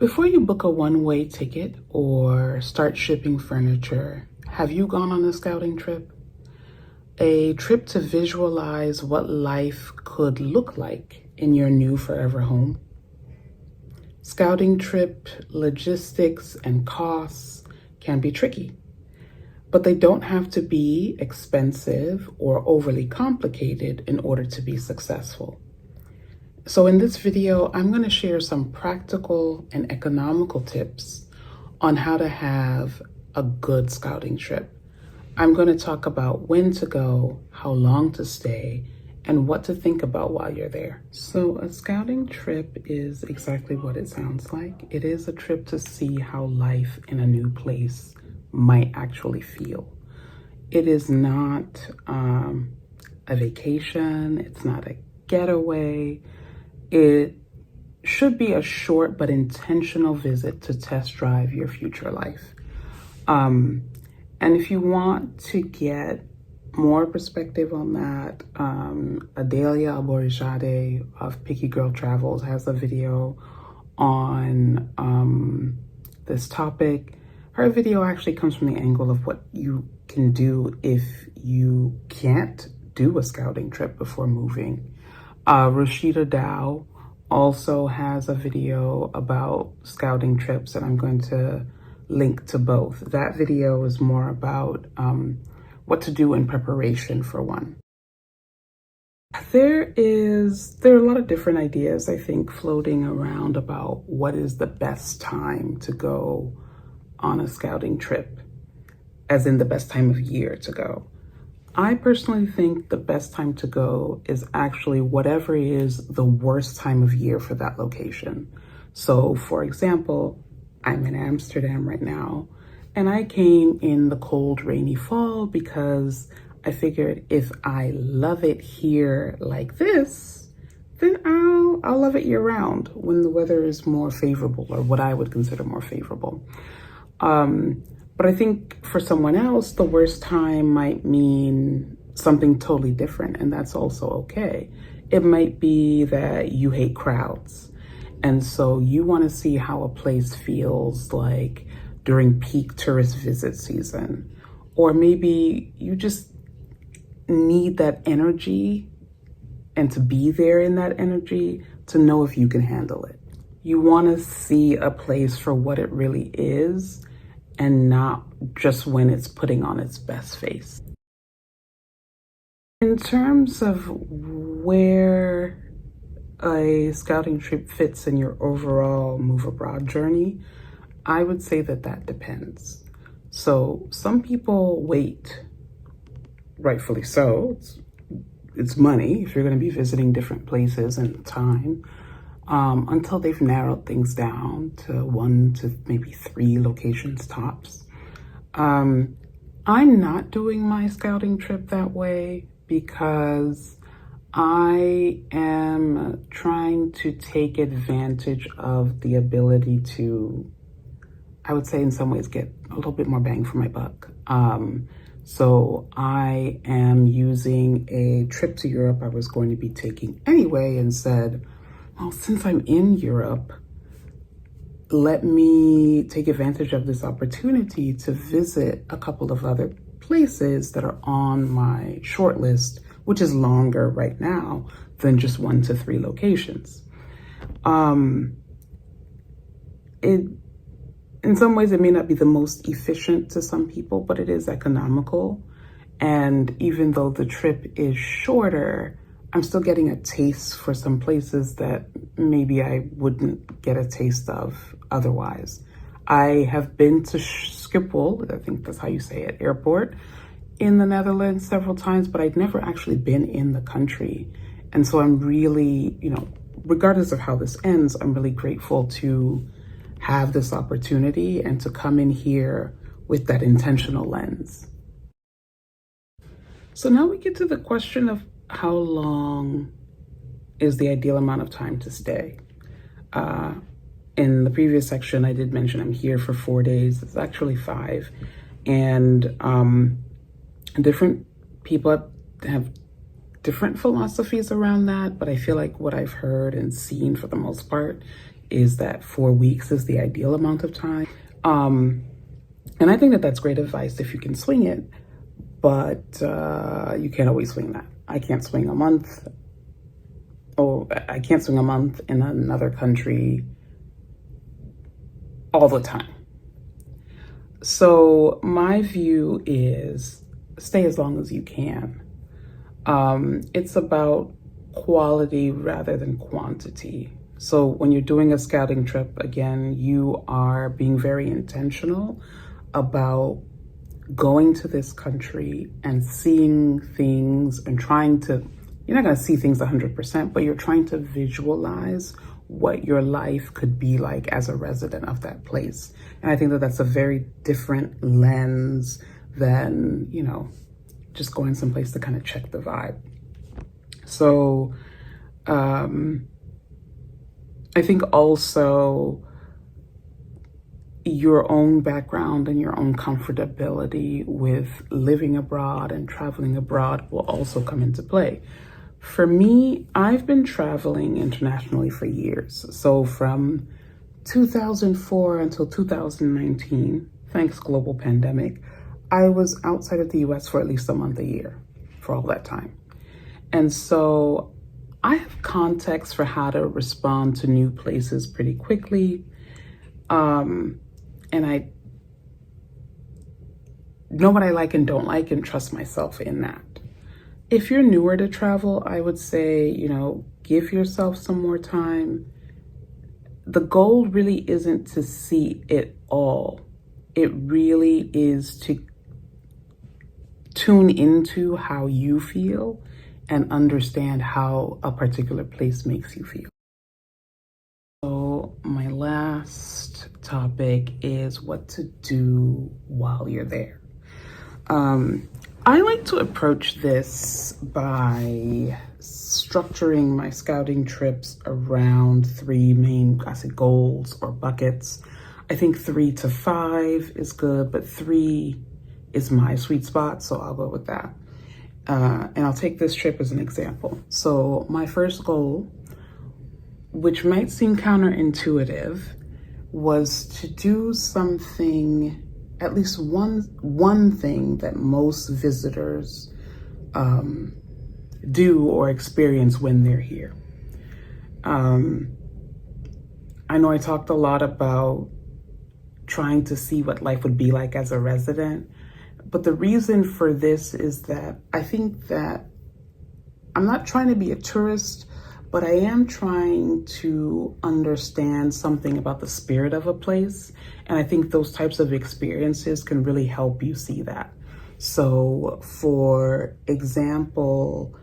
Before you book a one-way ticket or start shipping furniture, have you gone on a scouting trip? A trip to visualize what life could look like in your new forever home. Scouting trip logistics and costs can be tricky, but they don't have to be expensive or overly complicated in order to be successful. So in this video, I'm going to share some practical and economical tips on how to have a good scouting trip. I'm going to talk about when to go, how long to stay, and what to think about while you're there. So a scouting trip is exactly what it sounds like. It is a trip to see how life in a new place might actually feel. It is not a vacation. It's not a getaway. It should be a short but intentional visit to test drive your future life. And if you want to get more perspective on that, Adalia Aborisade of Picky Girl Travels has a video on this topic. Her video actually comes from the angle of what you can do if you can't do a scouting trip before moving. Roshida Dowe also has a video about scouting trips, and I'm going to link to both. That video is more about what to do in preparation for one. There are a lot of different ideas, I think, floating around about what is the best time to go on a scouting trip, as in the best time of year to go. I personally think the best time to go is actually whatever is the worst time of year for that location. So for example, I'm in Amsterdam right now, and I came in the cold, rainy fall because I figured if I love it here like this, then I'll love it year round when the weather is more favorable, or what I would consider more favorable. But I think for someone else, the worst time might mean something totally different, and that's also okay. It might be that you hate crowds, and so you want to see how a place feels like during peak tourist visit season. Or maybe you just need that energy and to be there in that energy to know if you can handle it. You want to see a place for what it really is, and not just when it's putting on its best face. In terms of where a scouting trip fits in your overall move abroad journey, I would say that depends. So some people wait, rightfully so. It's money if you're going to be visiting different places and time, until they've narrowed things down to 1 to maybe 3 locations tops. I'm not doing my scouting trip that way because I am trying to take advantage of the ability to, I would say in some ways, get a little bit more bang for my buck. So I am using a trip to Europe I was going to be taking anyway, and said, well, since I'm in Europe, let me take advantage of this opportunity to visit a couple of other places that are on my short list, which is longer right now than just 1 to 3 locations. In some ways, it may not be the most efficient to some people, but it is economical. And even though the trip is shorter, I'm still getting a taste for some places that maybe I wouldn't get a taste of otherwise. I have been to Schiphol, I think that's how you say it, airport in the Netherlands several times, but I'd never actually been in the country. And so I'm really, regardless of how this ends, I'm really grateful to have this opportunity and to come in here with that intentional lens. So now we get to the question of how long is the ideal amount of time to stay. In the previous section, I did mention I'm here for 4 days. It's actually 5. And different people have different philosophies around that, but I feel like what I've heard and seen for the most part is that 4 weeks is the ideal amount of time. And I think that that's great advice if you can swing it, but you can't always swing that. I can't swing a month. I can't swing a month in another country all the time. So my view is stay as long as you can. It's about quality rather than quantity. So when you're doing a scouting trip, again, you are being very intentional about going to this country and seeing things and you're not going to see things 100%, but you're trying to visualize what your life could be like as a resident of that place. And I think that that's a very different lens than, just going someplace to kind of check the vibe. So I think also your own background and your own comfortability with living abroad and traveling abroad will also come into play. For me, I've been traveling internationally for years. So from 2004 until 2019, thanks global pandemic, I was outside of the US for at least a month a year for all that time. And so I have context for how to respond to new places pretty quickly. And I know what I like and don't like and trust myself in that. If you're newer to travel, I would say, give yourself some more time. The goal really isn't to see it all. It really is to tune into how you feel and understand how a particular place makes you feel. So my last topic is what to do while you're there. I like to approach this by structuring my scouting trips around three main goals or buckets. I think 3 to 5 is good, but 3 is my sweet spot, so I'll go with that. And I'll take this trip as an example. So my first goal, which might seem counterintuitive, was to do something, at least one thing that most visitors do or experience when they're here. I know I talked a lot about trying to see what life would be like as a resident, but the reason for this is that I think that I'm not trying to be a tourist, but I am trying to understand something about the spirit of a place. And I think those types of experiences can really help you see that. So for example,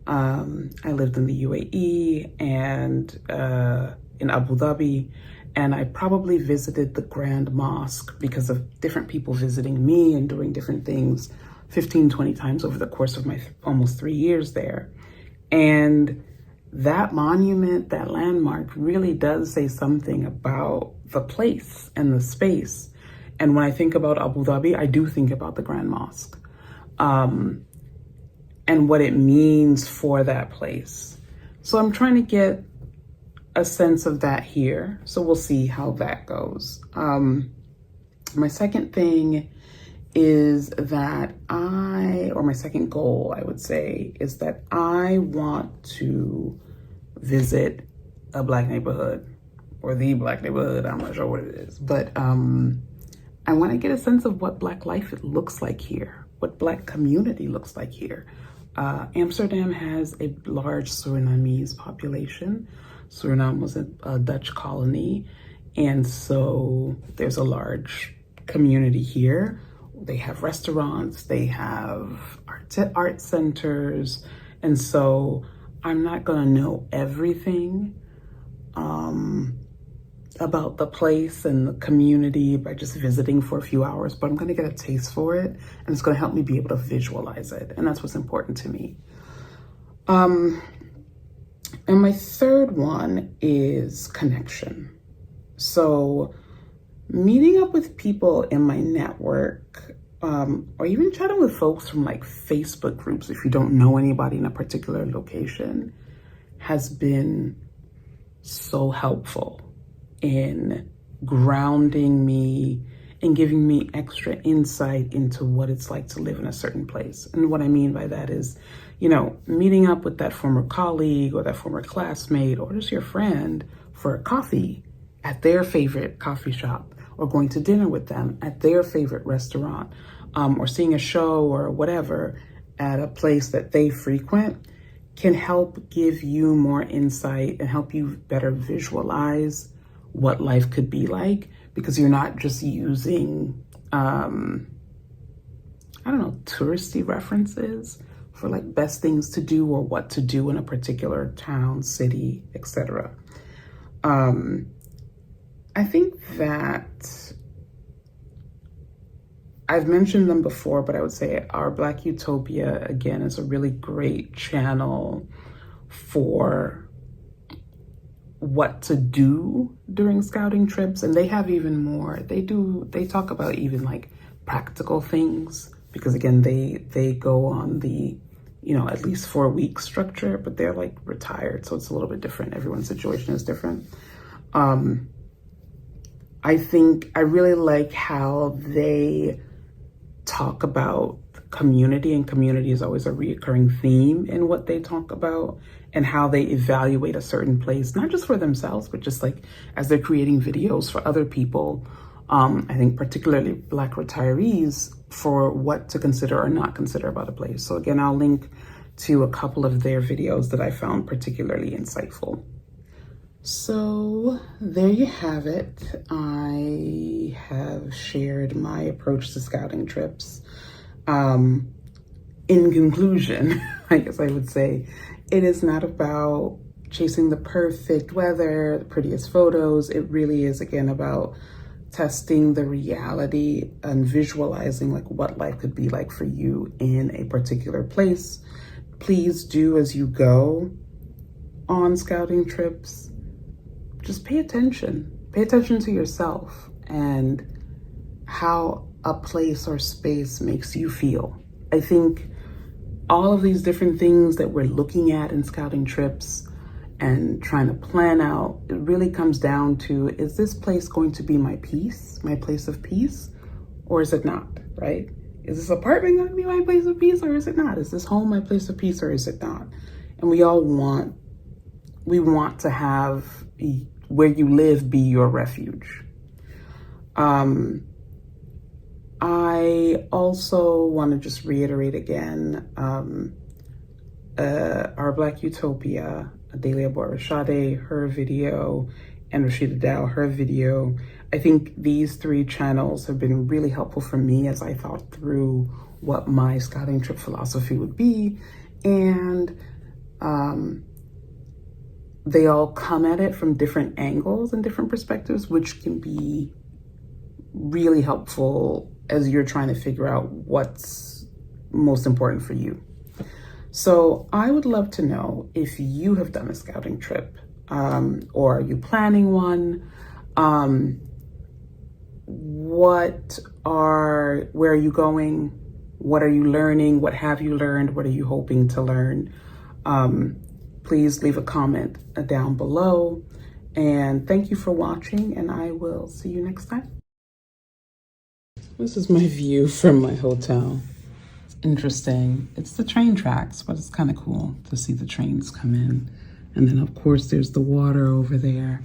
I lived in the UAE and in Abu Dhabi, and I probably visited the Grand Mosque because of different people visiting me and doing different things 15, 20 times over the course of my almost 3 years there. And that monument, that landmark really does say something about the place and the space. And when I think about Abu Dhabi, I do think about the Grand Mosque and what it means for that place. So I'm trying to get a sense of that here. So we'll see how that goes. My second thing is that my second goal, I would say, is that I want to visit a Black neighborhood or the Black neighborhood. I'm not sure what it is, but I want to get a sense of what Black life looks like here, what Black community looks like here. Amsterdam has a large Surinamese population. Suriname was a Dutch colony, and so there's a large community here. They have restaurants, they have art centers, and so I'm not gonna know everything about the place and the community by just visiting for a few hours, but I'm gonna get a taste for it, and it's gonna help me be able to visualize it, and that's what's important to me. And my third one is connection. So meeting up with people in my network, or even chatting with folks from like Facebook groups, if you don't know anybody in a particular location, has been so helpful. in grounding me and giving me extra insight into what it's like to live in a certain place. And what I mean by that is, you know, meeting up with that former colleague or that former classmate or just your friend for a coffee at their favorite coffee shop, or going to dinner with them at their favorite restaurant, or seeing a show or whatever at a place that they frequent, can help give you more insight and help you better visualize what life could be like, because you're not just using, touristy references for like best things to do or what to do in a particular town, city, etc. I think that I've mentioned them before, but I would say Our Black Utopia, again, is a really great channel for what to do during scouting trips. And they have even more. They talk about even like practical things, because again, they go on the, at least 4-week structure, but they're like retired. So it's a little bit different. Everyone's situation is different. I think I really like how they talk about community, and community is always a reoccurring theme in what they talk about, and how they evaluate a certain place, not just for themselves, but just like as they're creating videos for other people. I think particularly Black retirees, for what to consider or not consider about a place. So again, I'll link to a couple of their videos that I found particularly insightful. So there you have it. I have shared my approach to scouting trips. In conclusion, I guess I would say it is not about chasing the perfect weather, the prettiest photos. It really is, again, about testing the reality and visualizing like what life could be like for you in a particular place. Please do, as you go on scouting trips, just pay attention to yourself and how a place or space makes you feel. I think all of these different things that we're looking at in scouting trips and trying to plan out, it really comes down to, is this place going to be my peace, my place of peace, or is it not, right? Is this apartment going to be my place of peace, or is it not? Is this home my place of peace, or is it not? And we want to have where you live be your refuge. I also want to just reiterate again, Our Black Utopia, Adalia Aborisade, her video, and Roshida Dowe, her video. I think these 3 channels have been really helpful for me as I thought through what my scouting trip philosophy would be. And they all come at it from different angles and different perspectives, which can be really helpful as you're trying to figure out what's most important for you. So I would love to know if you have done a scouting trip, or are you planning one? Where are you going? What are you learning? What have you learned? What are you hoping to learn? Please leave a comment down below. And thank you for watching, and I will see you next time. This is my view from my hotel. It's interesting. It's the train tracks, but it's kind of cool to see the trains come in. And then of course there's the water over there.